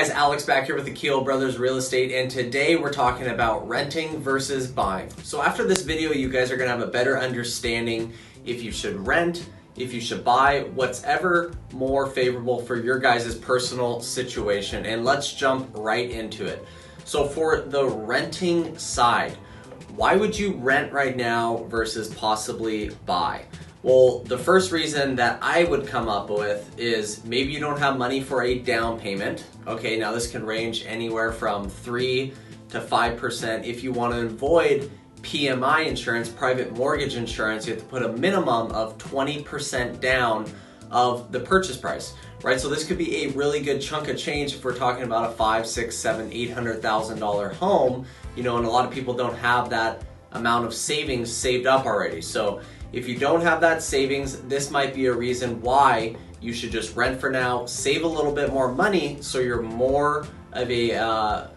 guys, Alex back here with the Kiel Brothers Real Estate, and today we're talking about renting versus buying. So after this video, you guys are gonna have a better understanding if you should rent, if you should buy, what's ever more favorable for your guys' personal situation. And let's jump right into it. So for the renting side, why would you rent right now versus possibly buy? Well, the first reason that I would come up with is maybe you don't have money for a down payment. Okay, now this can range anywhere from 3 to 5%. If you want to avoid Pmi Insurance, private mortgage insurance, you have to put a minimum of 20% down of the purchase price, right? So this could be a really good chunk of change if we're talking about a $500,000, $600,000, $700,000, $800,000 home, and a lot of people don't have that amount of savings saved up already. So if you don't have that savings, this might be a reason why you should just rent for now, save a little bit more money so you're more of a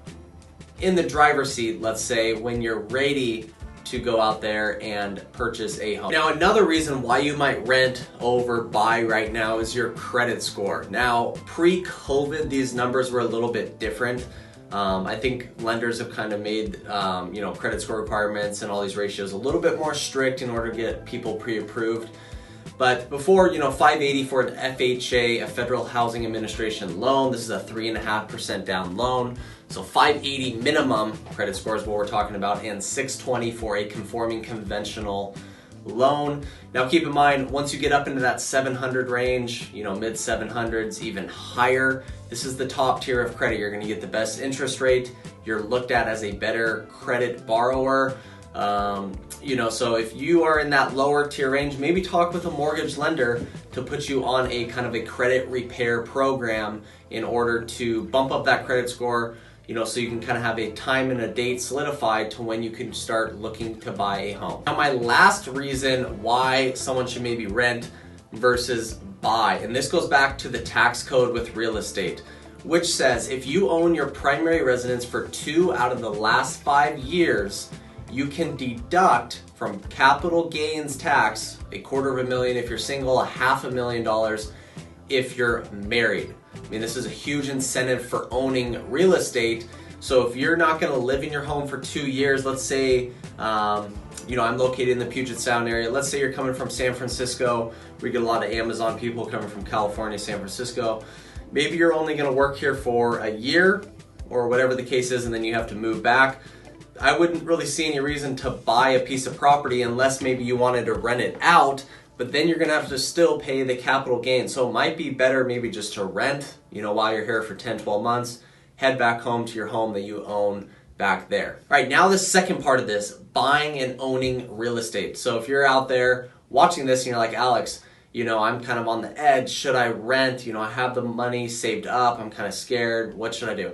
in the driver's seat, let's say, when you're ready to go out there and purchase a home. Now, another reason why you might rent over buy right now is your credit score. Now, pre-COVID, these numbers were a little bit different. I think lenders have kind of made, credit score requirements and all these ratios a little bit more strict in order to get people pre-approved. But before, 580 for an FHA, a Federal Housing Administration loan, this is a 3.5% down loan. So 580 minimum credit score is what we're talking about, and 620 for a conforming conventional loan. Now keep in mind, once you get up into that 700 range, mid 700s, even higher, this is the top tier of credit. You're gonna get the best interest rate. You're looked at as a better credit borrower. So if you are in that lower tier range, maybe talk with a mortgage lender to put you on a kind of a credit repair program in order to bump up that credit score, so you can kind of have a time and a date solidified to when you can start looking to buy a home. Now, my last reason why someone should maybe rent versus buy, and this goes back to the tax code with real estate, which says if you own your primary residence for 2 out of the last 5 years, you can deduct from capital gains tax $250,000 if you're single, $500,000 if you're married. This is a huge incentive for owning real estate. So if you're not gonna live in your home for 2 years, let's say, I'm located in the Puget Sound area. Let's say you're coming from San Francisco. We get a lot of Amazon people coming from California, San Francisco. Maybe you're only gonna work here for a year or whatever the case is, and then you have to move back. I wouldn't really see any reason to buy a piece of property unless maybe you wanted to rent it out, but then you're gonna have to still pay the capital gain. So it might be better maybe just to rent, while you're here for 10, 12 months, head back home to your home that you own back there. All right, now the second part of this, buying and owning real estate. So if you're out there watching this and you're like, Alex, I'm kind of on the edge. Should I rent? I have the money saved up. I'm kind of scared. What should I do?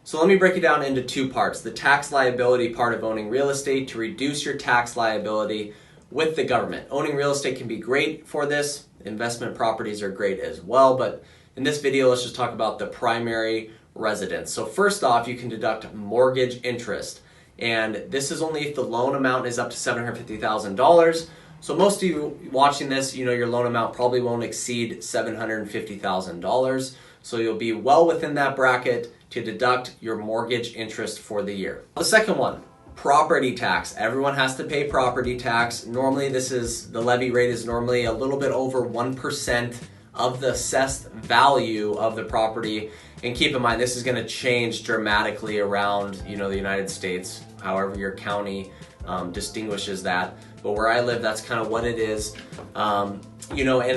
So let me break it down into 2 parts. The tax liability part of owning real estate to reduce your tax liability with the government. Owning real estate can be great for this. Investment properties are great as well, but in this video, let's just talk about the primary residence. So first off, you can deduct mortgage interest. And this is only if the loan amount is up to $750,000. So most of you watching this, your loan amount probably won't exceed $750,000. So you'll be well within that bracket to deduct your mortgage interest for the year. The second one, property tax. Everyone has to pay property tax. Normally the levy rate is normally a little bit over 1% of the assessed value of the property. And keep in mind, this is gonna change dramatically around, the United States, however your county distinguishes that. But where I live, that's kind of what it is. And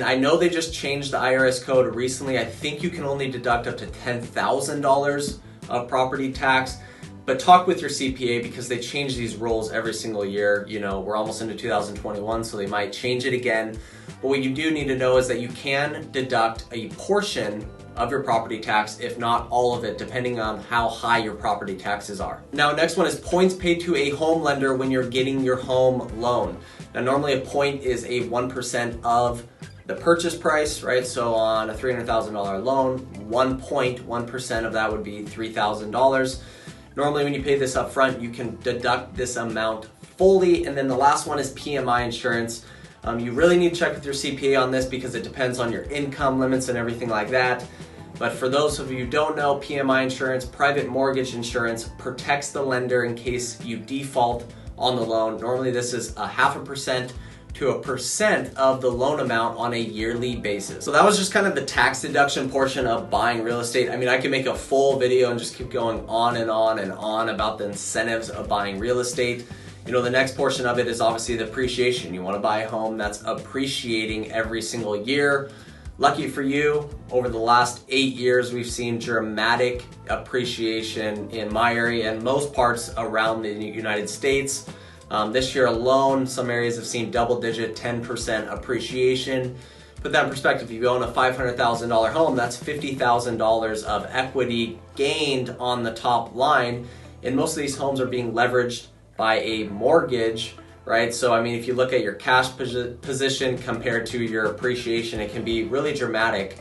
I know they just changed the IRS code recently. I think you can only deduct up to $10,000 of property tax, but talk with your CPA because they change these rules every single year. We're almost into 2021, so they might change it again. But what you do need to know is that you can deduct a portion of your property tax, if not all of it, depending on how high your property taxes are. Now, next one is points paid to a home lender when you're getting your home loan. Now, normally a point is a 1% of the purchase price, right? So on a $300,000 loan, 1% of that would be $3,000. Normally when you pay this up front, you can deduct this amount fully. And then the last one is Pmi Insurance. You really need to check with your CPA on this because it depends on your income limits and everything like that. But for those of you who don't know, PMI insurance, private mortgage insurance, protects the lender in case you default on the loan. Normally this is 0.5% to 1% of the loan amount on a yearly basis. So that was just kind of the tax deduction portion of buying real estate. I mean, I could make a full video and just keep going on and on and on about the incentives of buying real estate. You know, the next portion of it is obviously the appreciation. You want to buy a home that's appreciating every single year. Lucky for you, over the last 8 years, we've seen dramatic appreciation in my area and most parts around the United States. This year alone, some areas have seen double-digit 10% appreciation. Put that in perspective, if you own a $500,000 home, that's $50,000 of equity gained on the top line. And most of these homes are being leveraged by a mortgage, right? So, I mean, if you look at your cash position compared to your appreciation, it can be really dramatic.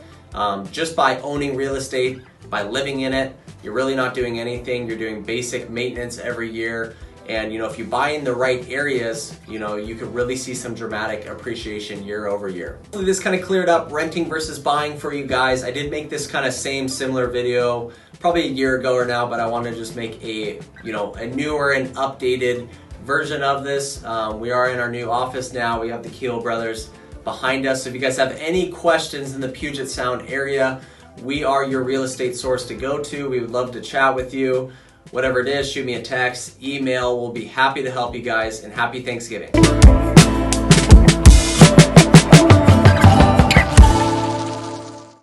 Just by owning real estate, by living in it, you're really not doing anything. You're doing basic maintenance every year. And, you know, if you buy in the right areas, you know, you could really see some dramatic appreciation year over year. Hopefully this kind of cleared up renting versus buying for you guys. I did make this kind of similar video probably a year ago or now, but I want to just make a, you know, a newer and updated version of this. We are in our new office now. We have the Kiel brothers behind us. So if you guys have any questions in the Puget Sound area, we are your real estate source to go to. We would love to chat with you. Whatever it is, shoot me a text, email. We'll be happy to help you guys, and happy Thanksgiving.